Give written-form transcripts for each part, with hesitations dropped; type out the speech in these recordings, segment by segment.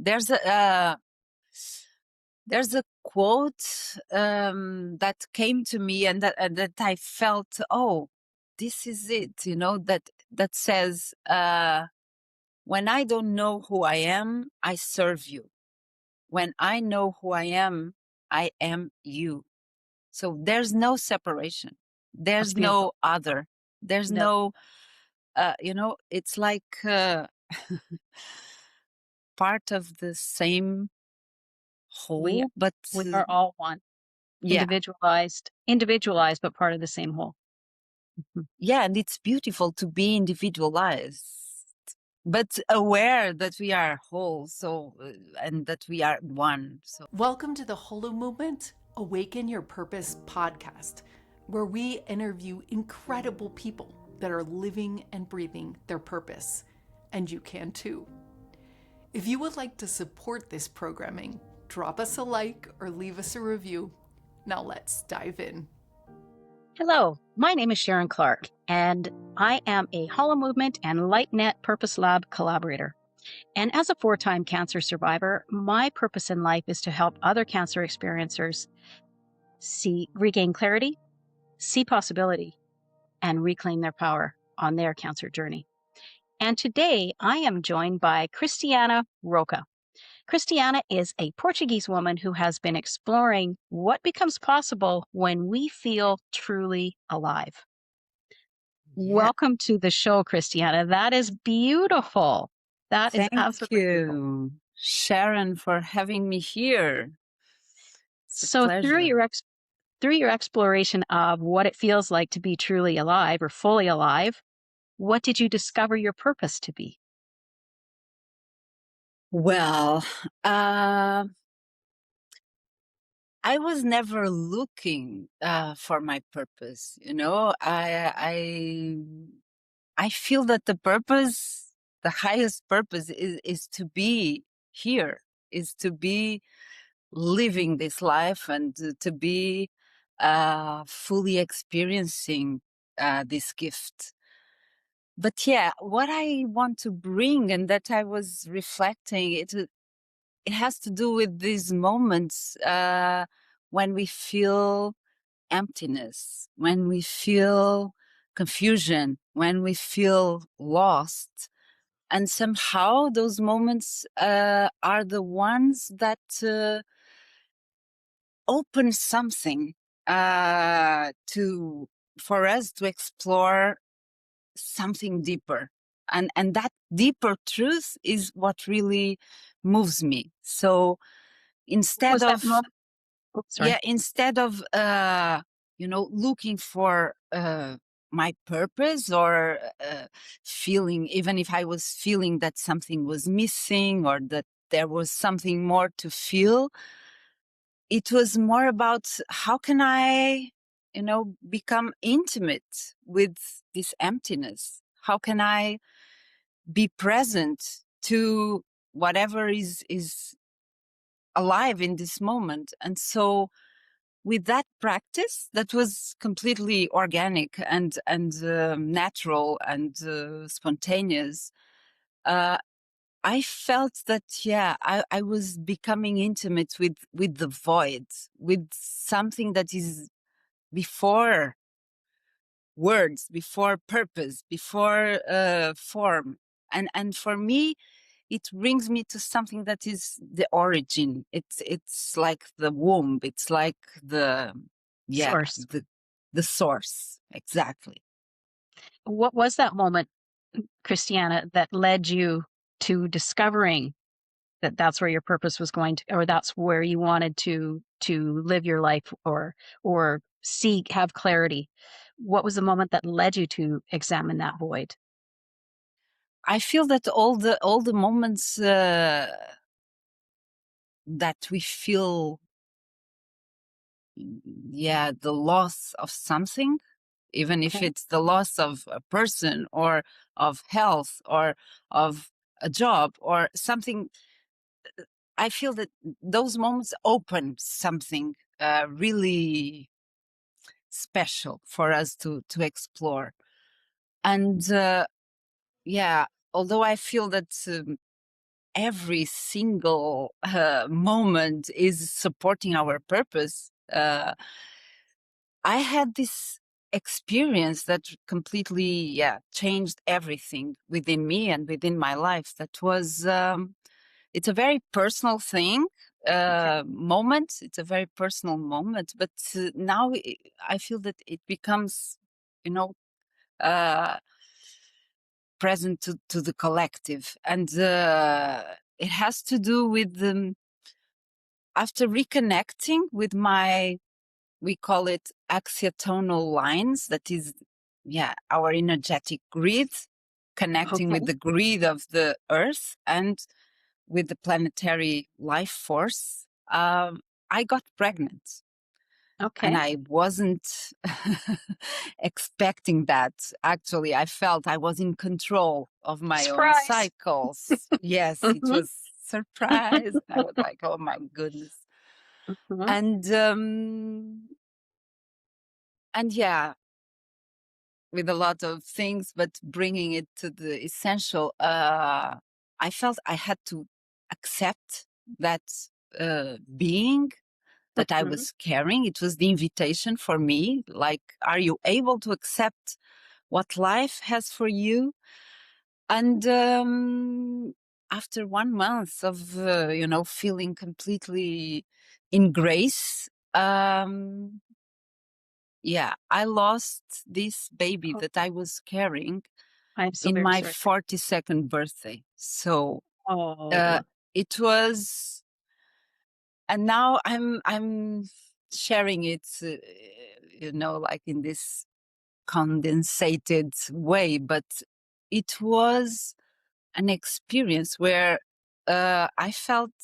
There's a quote that came to me, and that I felt, oh, this is it, that says, when I don't know who I am, I serve you. When I know who I am you. So there's no separation. That's There's beautiful. no other. There's No. it's like part of the same We whole, but we are all one, yeah, individualized, but part of the same whole. Mhm. yeah. And it's beautiful to be individualized, but aware that we are whole. So, and that we are one. So Welcome to the Holomovement Awaken Your Purpose Podcast, where we interview incredible people that are living and breathing their purpose. And you can too. If you would like to support this programming, drop us a like or leave us a review. Now let's dive in. Hello, my name is Sharon Clark, and I am a Holomovement and LightNet Purpose Lab collaborator. And as a 4-time cancer survivor, my purpose in life is to help other cancer experiencers regain clarity, see possibility, and reclaim their power on their cancer journey. And today I am joined by Cristiana Rocha. Cristiana is a Portuguese woman who has been exploring what becomes possible when we feel truly alive. yeah. Welcome to the show, Cristiana. That is beautiful. That is Thank absolutely beautiful. you, Sharon, for having me here. It's a So pleasure. through your exploration of what it feels like to be truly alive or fully alive, what did you discover your purpose to be? Well, I was never looking for my purpose. I feel that the highest purpose, is to be here, is to be living this life, and to be fully experiencing this gift. But yeah, what I want to bring, and that I was reflecting, it has to do with these moments when we feel emptiness, when we feel confusion, when we feel lost. And somehow those moments are the ones that open something for us to explore something deeper. And that deeper truth is what really moves me. So instead of looking for my purpose, or feeling, even if I was feeling that something was missing, or that there was something more to feel, it was more about how can I become intimate with this emptiness. How can I be present to whatever is alive in this moment? And so with that practice, that was completely organic and natural and spontaneous, I felt that, I was becoming intimate with the void, with something that is before words, before purpose, before form. And for me, it brings me to something that is the origin. It's like the womb. It's like the Source. the source. Exactly. What was that moment, Cristiana, that led you to discovering that that's where your purpose was going to, or that's where you wanted to live your life, or have clarity? What was the moment that led you to examine that void? I feel that all the moments that we feel, the loss of something, even if Okay. it's the loss of a person, or of health, or of a job, or something, I feel that those moments open something really special for us to explore. And although I feel that every single moment is supporting our purpose. I had this experience that completely changed everything within me and within my life. That was it's a very personal thing, moment. It's a very personal moment, but now I feel that it becomes, you know, present to the collective, and it has to do with after reconnecting with my, we call it axial tonal lines, that is our energetic grid, connecting with the grid of the earth and with the planetary life force. I got pregnant. Okay. And I wasn't expecting that. Actually, I felt I was in control of my own Surprise. cycles. Yes, it was surprise. I was like, oh my goodness. And yeah, with a lot of things, but bringing it to the essential, I felt I had to accept that being that I was carrying. It was the invitation for me. Like, are you able to accept what life has for you? And after 1 month of, feeling completely in grace, I lost this baby that I was carrying I'm so in very my sorry. 42nd birthday. So Oh, it was, and now I'm sharing it, like in this condensated way, but it was an experience where I felt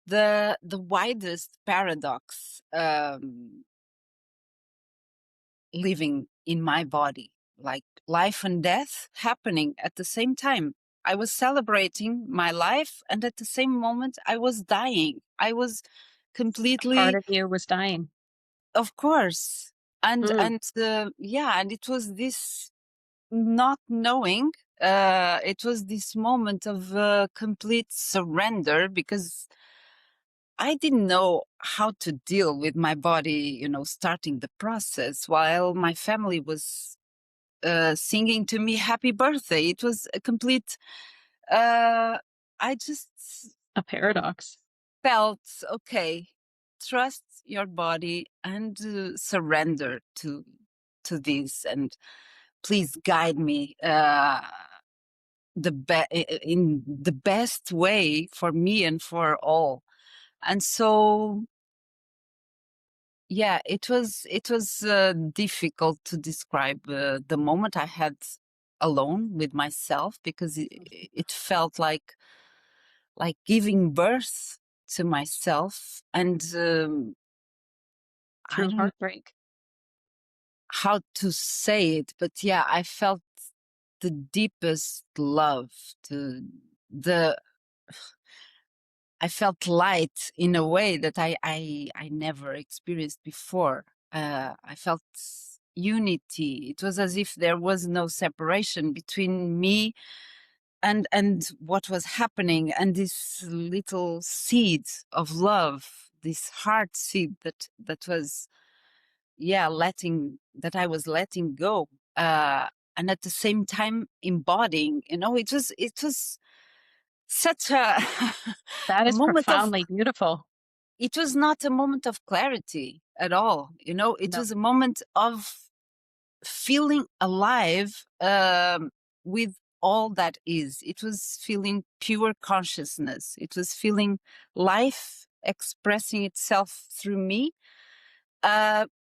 the widest paradox living in my body, like life and death happening at the same time. I was celebrating my life, and at the same moment I was dying. I was part completely, of you was dying. of course. And and it was this not knowing. It was this moment of complete surrender, because I didn't know how to deal with my body, starting the process while my family was singing to me happy birthday. It was a complete, I just A paradox. felt, okay, trust your body and surrender to this, and please guide me in the best way for me and for all. And so it was difficult to describe the moment I had alone with myself, because it felt like giving birth to myself, and I True don't know heartbreak. how to say it, but I felt the deepest love, to the I felt light in a way that I never experienced before. I felt unity. It was as if there was no separation between me and what was happening, and this little seed of love, this heart seed that was I was letting go, and at the same time embodying. It was such a That a is moment of, profoundly beautiful. it was not a moment of clarity at all. It No. was a moment of feeling alive, with all that is. It was feeling pure consciousness. It was feeling life expressing itself through me,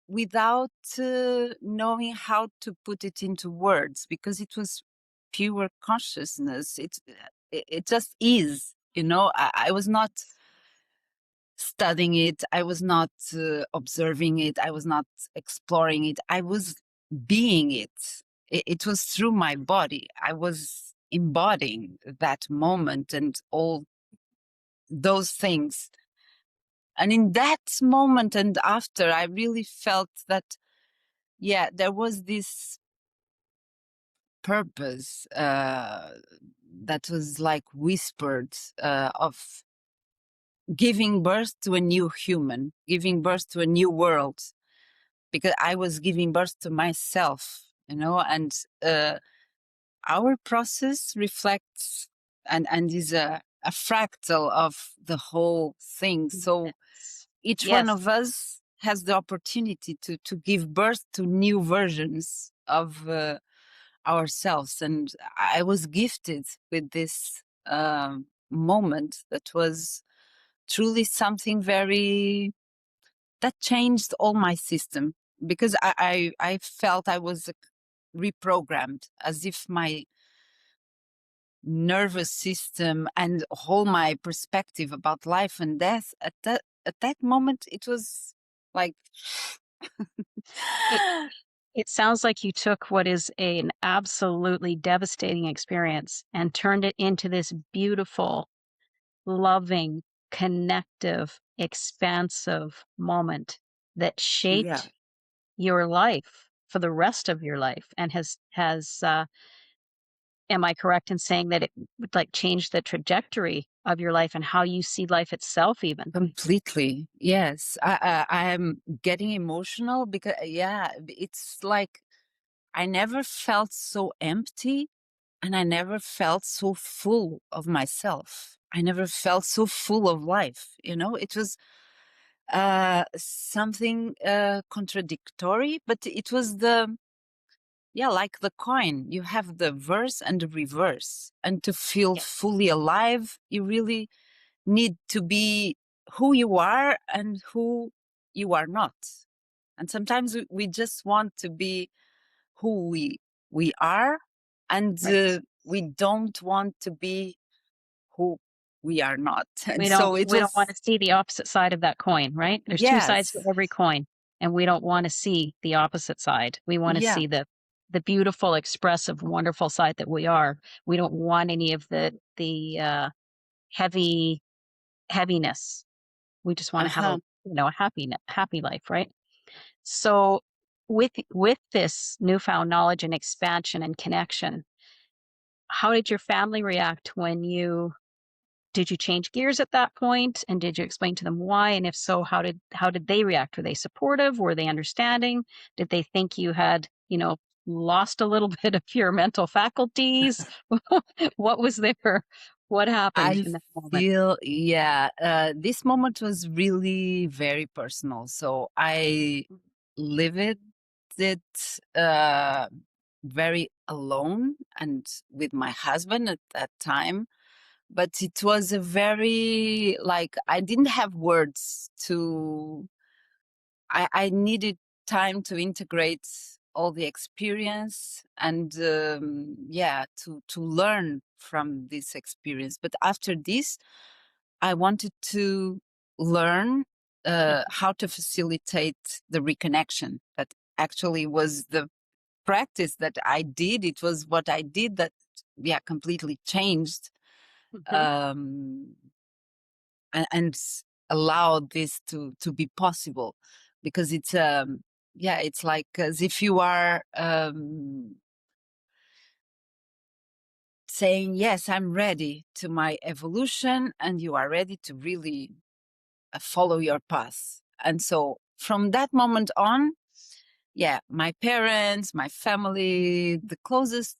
without knowing how to put it into words, because it was pure consciousness. It just is. I was not studying it. I was not observing it. I was not exploring it. I was being it. It was through my body. I was embodying that moment and all those things. And in that moment and after, I really felt that, there was this purpose that was like whispered, of giving birth to a new human, giving birth to a new world, because I was giving birth to myself, and our process reflects and is a fractal of the whole thing. So Yes. each one Yes. of us has the opportunity to give birth to new versions of ourselves. And I was gifted with this moment that was truly something that changed all my system, because I felt I was reprogrammed, as if my nervous system and whole my perspective about life and death at that moment, it was like It it sounds like you took what is an absolutely devastating experience and turned it into this beautiful, loving, connective, expansive moment that yeah, shaped your life for the rest of your life and has am I correct in saying that it would like change the trajectory of your life and how you see life itself even? completely. Yes, I am getting emotional because yeah, it's like I never felt so empty, and I never felt so full of myself. I never felt so full of life. It was something contradictory, but it was like the coin. You have the verse and the reverse. And to feel Yes. fully alive, you really need to be who you are and who you are not. And sometimes we just want to be who we are, and Right. we don't want to be who we are not. And We don't so it we don't was, wanna see the opposite side of that coin, right? There's 2 sides to yes, every coin, and we don't wanna see the opposite side. We wanna yeah, see the beautiful, expressive, wonderful side that we are. We don't want any of the heavy heaviness. We just wanna have uh-huh. a happy life, right? So, with this newfound knowledge and expansion and connection, how did your family react when you did you change gears at that point, and did you explain to them why? And if so, how did they react? Were they supportive? Were they understanding? Did they think you had, lost a little bit of your mental faculties? What was there? What happened I in that moment? feel, yeah, this moment was really very personal. So I lived it uh, very alone and with my husband at that time. But it was a very, like, I didn't have words to, I needed time to integrate all the experience and, to learn from this experience. But after this, I wanted to learn Mhm. how to facilitate the reconnection. That actually was the practice that I did. It was what I did that, yeah, completely changed, Mhm. um, and allowed this to be possible, because it's like as if you are saying, yes, I'm ready to my evolution, and you are ready to really follow your path. And so from that moment on, yeah, my parents, my family, the closest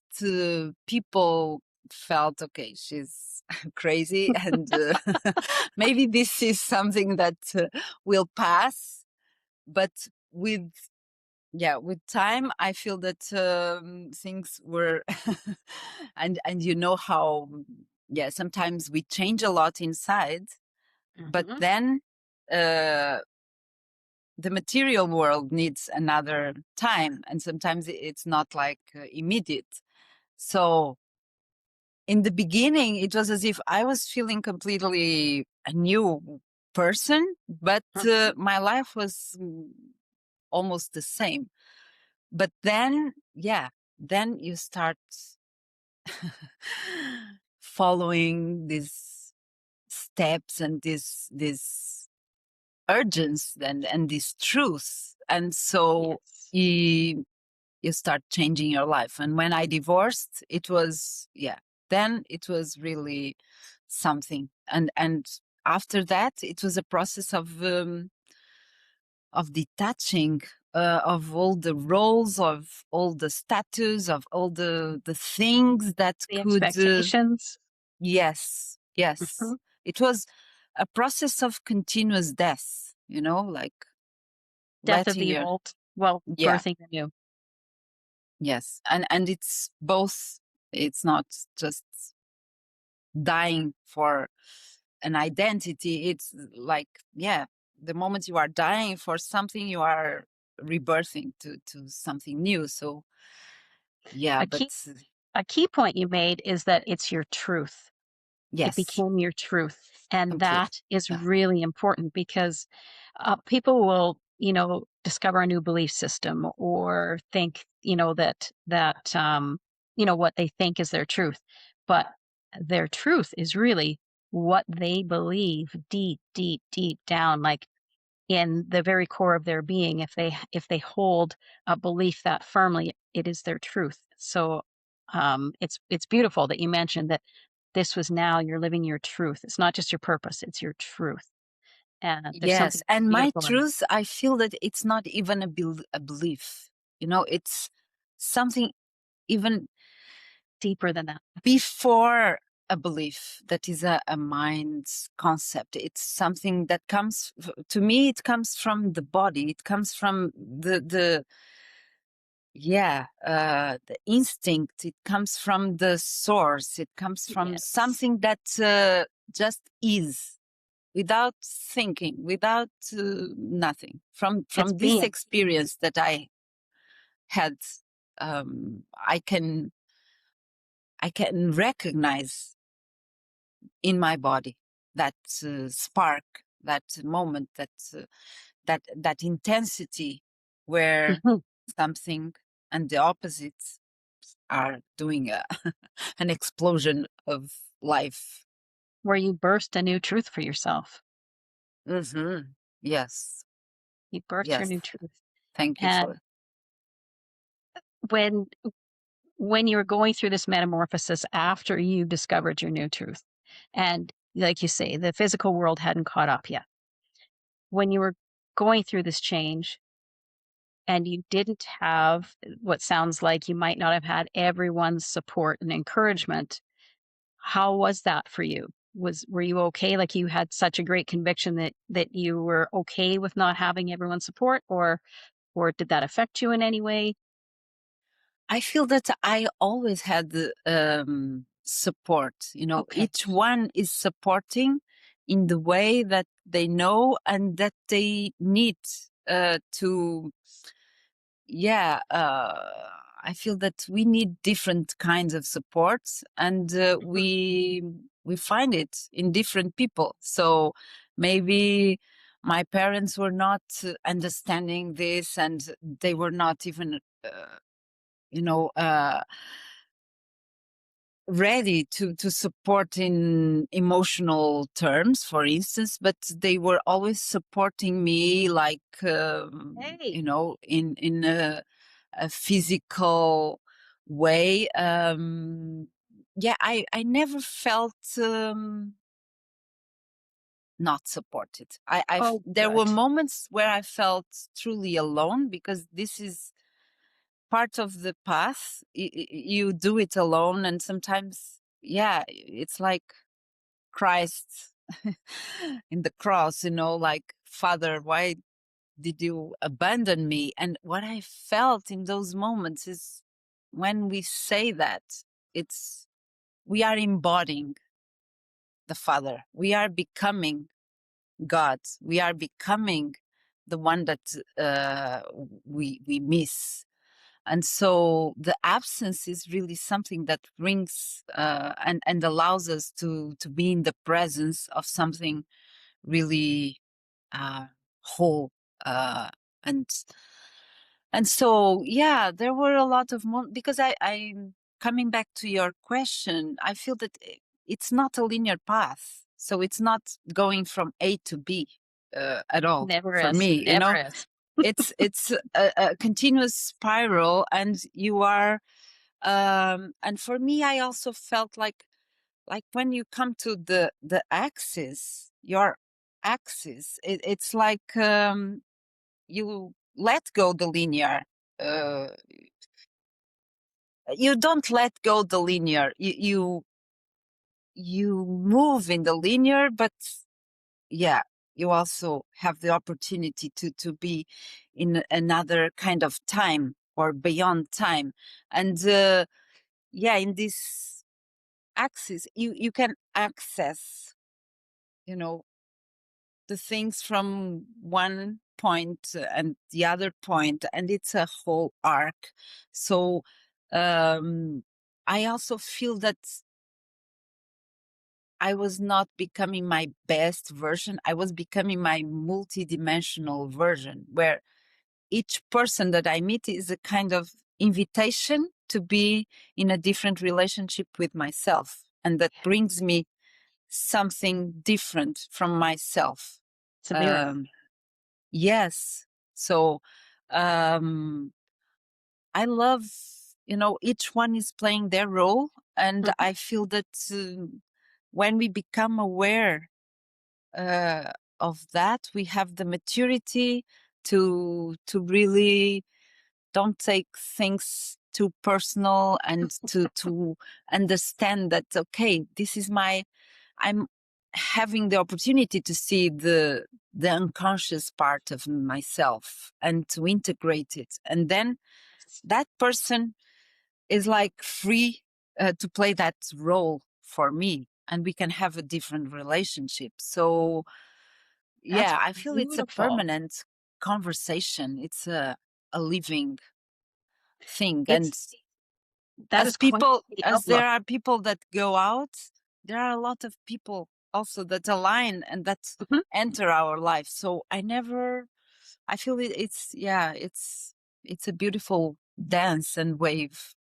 people felt, okay, she's crazy, and maybe this is something that will pass. But with with time, I feel that things were, and how, yeah, sometimes we change a lot inside, but Mhm. then uh, the material world needs another time, and sometimes it's not like immediate. So in the beginning, it was as if I was feeling completely a new person, but Mhm. my life was almost the same. But then, yeah, then you start following these steps and this urgence and this truth, and so Yes. you start changing your life. And when I divorced, it was, yeah, then it was really something. And after that, it was a process of detaching of all the roles, of all the status, of all the things that The could. expectations. Yes, yes. Mhm. It was a process of continuous death, like Death of letting the your. old, well, Yeah, birthing the new. yes. And it's both. It's not just dying for an identity. It's like, yeah, the moment you are dying for something, you are rebirthing to something new. So yeah, A but key a key point you made is that it's your truth. It yes, became your truth. And completely. that is Yeah. really important because people will, discover a new belief system or think, what they think is their truth. But their truth is really what they believe deep, deep, deep down, like in the very core of their being. If they hold a belief that firmly, it is their truth. So it's beautiful that you mentioned that this was now you're living your truth. It's not just your purpose, it's your truth. And there's Yes, something and my beautiful in truth, I feel that it's not even a belief. It's something even deeper than that. before a belief, that is a mind's concept. It's something that comes to me. It comes from the body. It comes from the instinct. It comes from the source. It comes from Yes. something that just is, without thinking, without nothing. It's From this being. experience that I had, I can recognize in my body that spark, that moment, that intensity, where Mhm. something and the opposites are doing an explosion of life. Where you burst a new truth for yourself. Yes, You burst your yes. new truth. Thank you And for. when when you were going through this metamorphosis after you discovered your new truth, and like you say, the physical world hadn't caught up yet. When you were going through this change and you didn't have what sounds like you might not have had everyone's support and encouragement, how was that for you? Were you okay? Like you had such a great conviction that you were okay with not having everyone's support, or did that affect you in any way? I feel that I always had support. Okay. Each one is supporting in the way that they know and that they need to. Yeah, I feel that we need different kinds of support, and Mhm. we find it in different people. So maybe my parents were not understanding this, and they were not even. You know ready to support in emotional terms, for instance, but they were always supporting me, like Hey. in a physical way. Yeah, I never felt not supported. Oh, There were good. moments where I felt truly alone, because this is part of the path. You do it alone, and sometimes, yeah, it's like Christ in the cross, like, Father, why did you abandon me? And what I felt in those moments is, when we say that, it's we are embodying the Father. We are becoming God. We are becoming the one that we miss. And so the absence is really something that brings and allows us to be in the presence of something really whole. Uh, and and so, yeah, there were a lot of because I coming back to your question, I feel that it's not a linear path. So it's not going from A to B at all Never for is. me. Never is. It's a continuous spiral, and you are And for me, I also felt like when you come to the axis, your axis, it's like you let go the linear. Uh, you don't let go the linear. You move in the linear, but yeah, you also have the opportunity to be in another kind of time or beyond time. And yeah, in this axis, you can access, you know, the things from one point and the other point, and it's a whole arc. So I also feel that I was not becoming my best version. I was becoming my multidimensional version, where each person that I meet is a kind of invitation to be in a different relationship with myself. And that brings me something different from myself. It's a mirror. Um, yes. So I love, each one is playing their role. And Mhm. I feel that when we become aware of that, we have the maturity to really don't take things too personal, and to understand that, okay, this is I'm having the opportunity to see the unconscious part of myself and to integrate it, and then that person is like free to play that role for me, and we can have a different relationship. So That's yeah, I feel it's a beautiful. permanent conversation. It's a living thing. And It's that is quite the as outlook. there are people that go out, there are a lot of people also that align and that Mhm. enter our life. So I feel it's a beautiful dance and wave.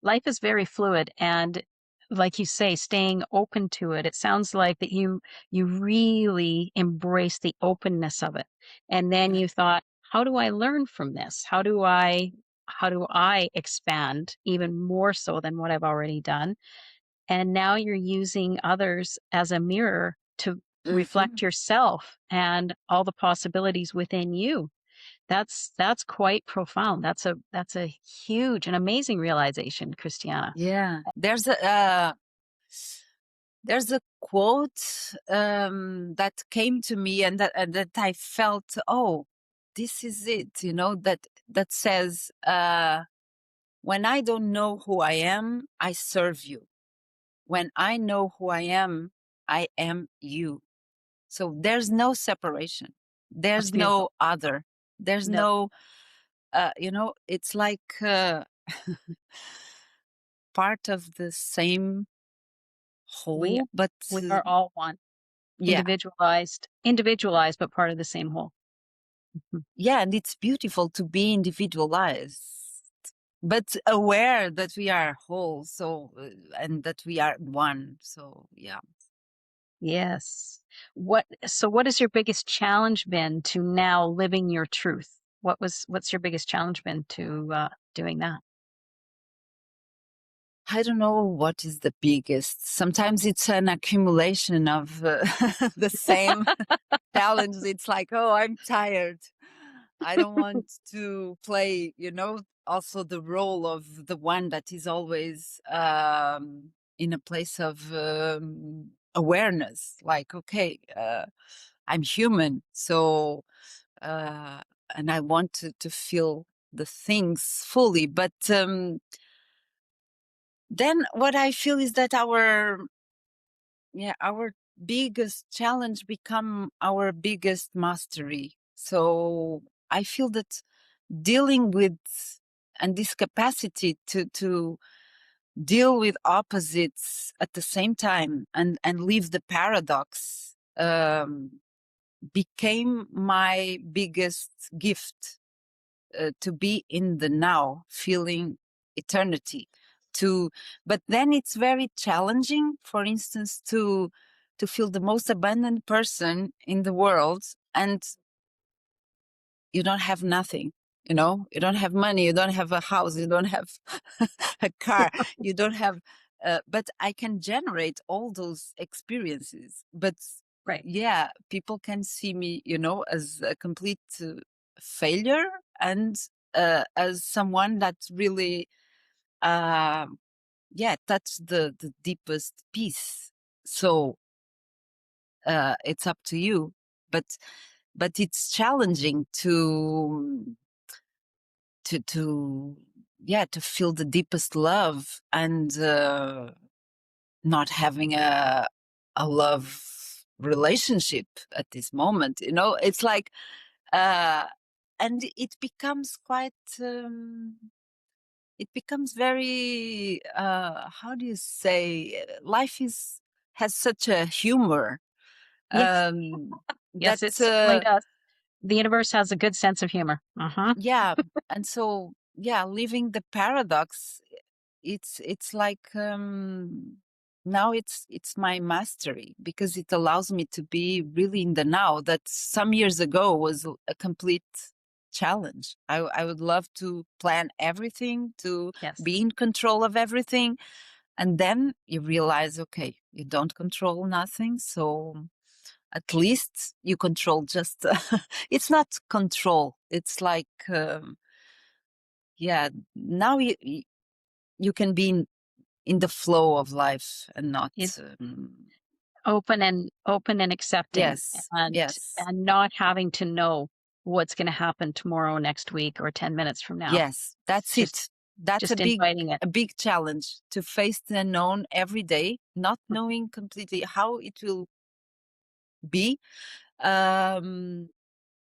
Life is very fluid, and like you say, staying open to it. It sounds like that you really embrace the openness of it. And then Yeah. you thought, how do I learn from this? How do I expand even more so than what I've already done? And now you're using others as a mirror to Mhm. reflect yourself and all the possibilities within you. That's quite profound. That's a huge and amazing realization, Christiana. Yeah. There's a quote that came to me, and that I felt, oh, this is it, that says, when I don't know who I am, I serve you. When I know who I am you. So there's no separation. That's There's beautiful. no other. There's No, no, it's like part of the same we whole, but we are all one, yeah. individualized, but part of the same whole. Mhm. Yeah, and it's beautiful to be individualized, but aware that we are whole. So, and that we are one. So, yeah. Yes. What has your biggest challenge been to now living your truth? What's your biggest challenge been to doing that? I don't know what is the biggest. Sometimes it's an accumulation of the same challenge. It's like, oh, I'm tired. I don't want to play, also the role of the one that is always in a place of awareness. Like, okay, I'm human. So, uh, and I want to feel the things fully. But then what I feel is that our biggest challenge become our biggest mastery. So I feel that dealing with, and this capacity to deal with opposites at the same time, and leave the paradox, became my biggest gift, to be in the now, feeling eternity. To, but then it's very challenging, for instance, to feel the most abundant person in the world, and you don't have nothing. You know, you don't have money, you don't have a house, you don't have a car, you don't have, but I can generate all those experiences. But Right. yeah, people can see me, you know, as a complete failure, and as someone that really, yeah, touched the deepest piece. So it's up to you. But it's challenging to yeah, to feel the deepest love, and not having a love relationship at this moment, you know. It's like uh and it becomes quite it becomes very how do you say, life is has such a humor Yes. um that Yes, it certainly does. The universe has a good sense of humor. Uh-huh. yeah. And so yeah, living the paradox, it's like now it's my mastery, because it allows me to be really in the now, that some years ago was a complete challenge. I would love to plan everything, to Yes. be in control of everything, and then you realize, okay, you don't control nothing, so at least you control just it's not control, it's like yeah, now you can be in the flow of life and not It's um, open and accepting, yes, and yes, not having to know what's going to happen tomorrow, next week, or 10 minutes from now. yes, that's Just it. That's inviting it. a big challenge, to face the unknown every day, not knowing completely how it will be. um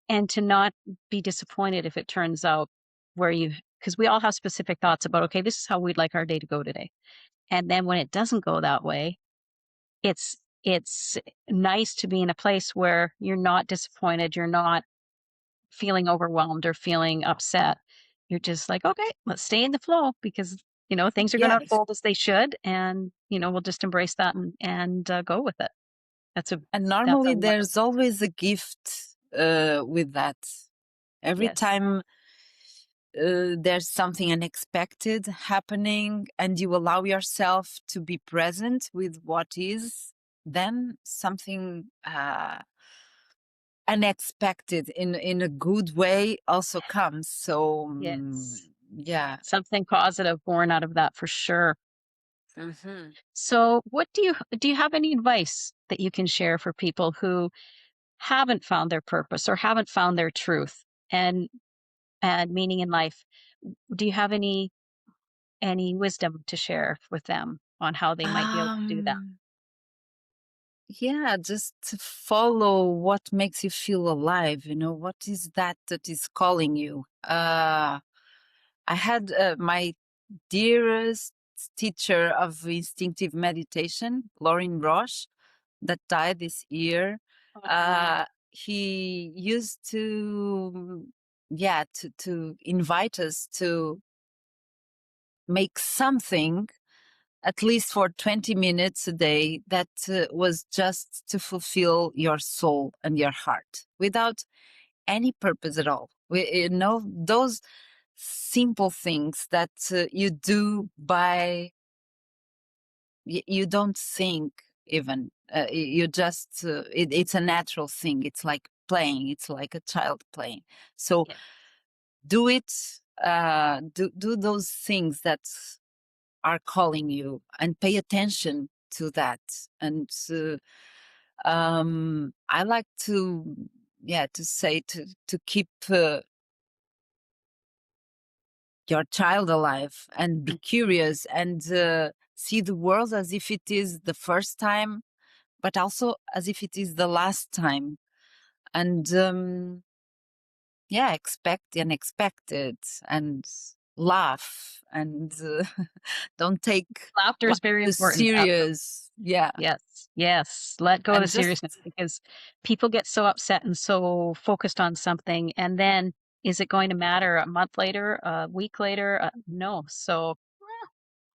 And to not be disappointed if it turns out where because we all have specific thoughts about, okay, this is how we'd like our day to go today. And then when it doesn't go that way, it's nice to be in a place where you're not disappointed, you're not feeling overwhelmed or feeling upset. You're just like, okay, let's stay in the flow, because things are going to yeah, unfold as they should, and we'll just embrace that and go with it. That's a and that's a normally wonderful. there's always a gift with that. Every Yes, time there's something unexpected happening and you allow yourself to be present with what is, then something unexpected in a good way also comes. So yes, yeah. something positive born out of that for sure. Hmm. So, what do you have any advice that you can share for people who haven't found their purpose or haven't found their truth and meaning in life? Do you have any wisdom to share with them on how they might be able to do that? um yeah, just to follow what makes you feel alive, you know, what is that that is calling you. I had my dearest teacher of instinctive meditation, Lauren Roche, that died this year. Oh, He used to, yeah, to invite us to make something, at least for 20 minutes a day, that was just to fulfill your soul and your heart, without any purpose at all. You know, those simple things that you do by, you don't think even, you just it's a natural thing, it's like playing, it's like a child playing. So yeah. do it, do those things that are calling you, and pay attention to that. And I like to, yeah, to say, to keep your child alive, and be Mm. curious, and see the world as if it is the first time, but also as if it is the last time. And yeah, expect the unexpected, and laugh, and don't take Laughter life is very too important. Absolutely. serious. Yeah. Yes. Yes. Let go of the And just, seriousness, because people get so upset and so focused on something. And then is it going to matter a month later, a week later? No. So,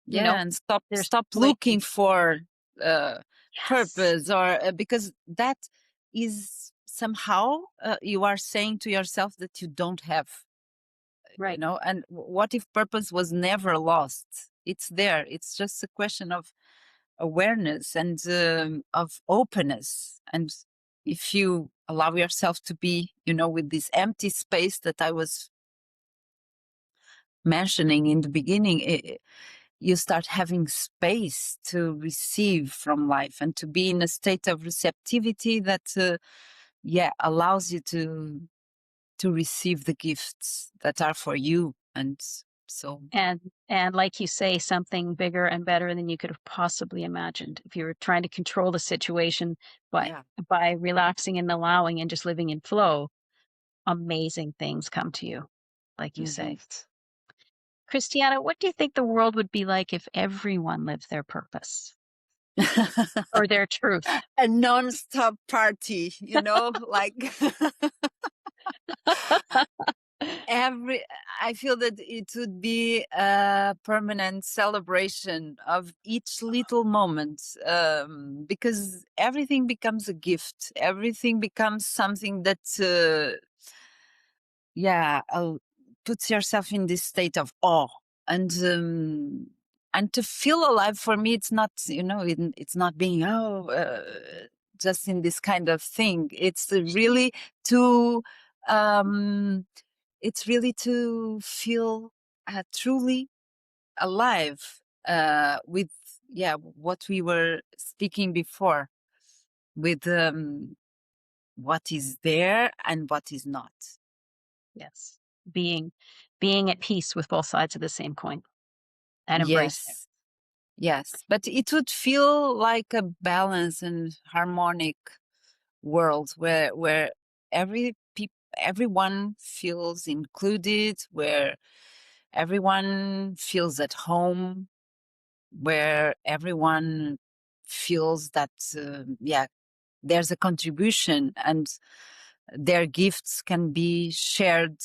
you know, yeah, and there's stop ways to, looking for uh yes. purpose, or because that is somehow you are saying to yourself that you don't have. Right. And what if purpose was never lost? It's there. It's just a question of awareness and of openness. And if you allow yourself to be, with this empty space that I was mentioning in the beginning, you start having space to receive from life and to be in a state of receptivity that, allows you to receive the gifts that are for you. And so, And like you say, something bigger and better than you could have possibly imagined. If you were trying to control the situation, but yeah. by relaxing and allowing and just living in flow, amazing things come to you, like you Mhm. say. Christiana, what do you think the world would be like if everyone lived their purpose or their truth? A non-stop party, like every I feel that it would be a permanent celebration of each little moment, because everything becomes a gift. Everything becomes something that puts yourself in this state of awe. And to feel alive, for me, it's not, it's not being just in this kind of thing. To um it's really to feel truly alive, with what we were speaking before, with what is there and what is not. Yes. Being being at peace with both sides of the same coin and embracing it. Yes. Yes, but it would feel like a balanced and harmonic world where everyone feels included, where everyone feels at home, where everyone feels that there's a contribution, and their gifts can be shared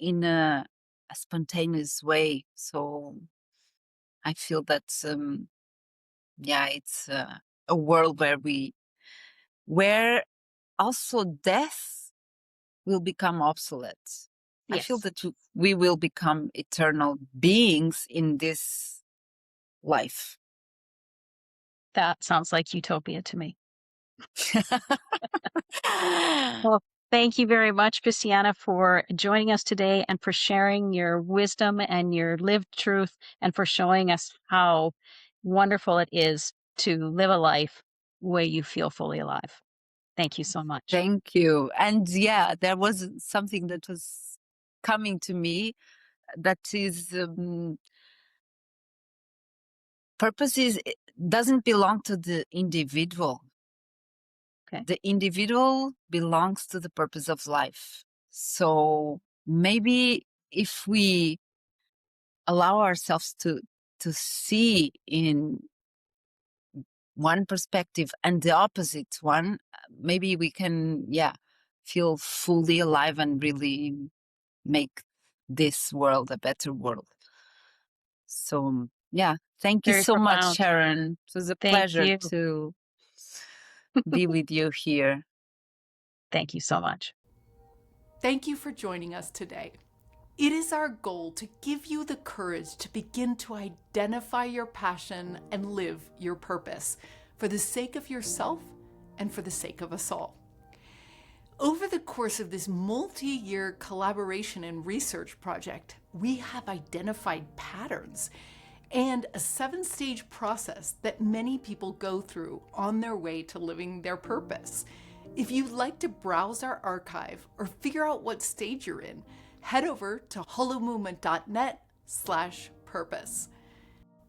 in a spontaneous way. So I feel that it's a world where also death will become obsolete. I feel Yes. that we will become eternal beings in this life. That sounds like utopia to me. Well, thank you very much, Christiana, for joining us today and for sharing your wisdom and your lived truth and for showing us how wonderful it is to live a life where you feel fully alive. Thank you so much. Thank you. And there was something that was coming to me, that is, doesn't belong to the individual. Okay. The individual belongs to the purpose of life. So maybe if we allow ourselves to see in one perspective and the opposite one, maybe we can feel fully alive and really make this world a better world. So thank you Very so much, profound. Sharon. It was a Thank pleasure you. to be with you here. Thank you so much. Thank you for joining us today. It is our goal to give you the courage to begin to identify your passion and live your purpose for the sake of yourself and for the sake of us all. Over the course of this multi-year collaboration and research project, we have identified patterns and a 7-stage process that many people go through on their way to living their purpose. If you'd like to browse our archive or figure out what stage you're in, head over to holomovement.net/purpose.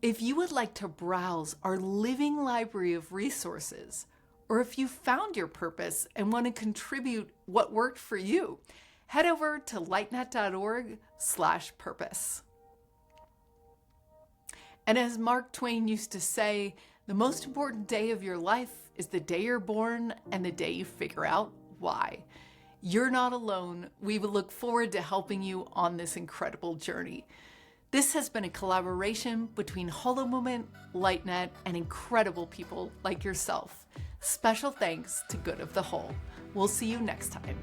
If you would like to browse our living library of resources, or if you found your purpose and want to contribute what worked for you, head over to lightnet.org/purpose. And as Mark Twain used to say, the most important day of your life is the day you're born and the day you figure out why. You're not alone. We will look forward to helping you on this incredible journey. This has been a collaboration between Holomovement, LightNet, and incredible people like yourself. Special thanks to Good of the Whole. We'll see you next time.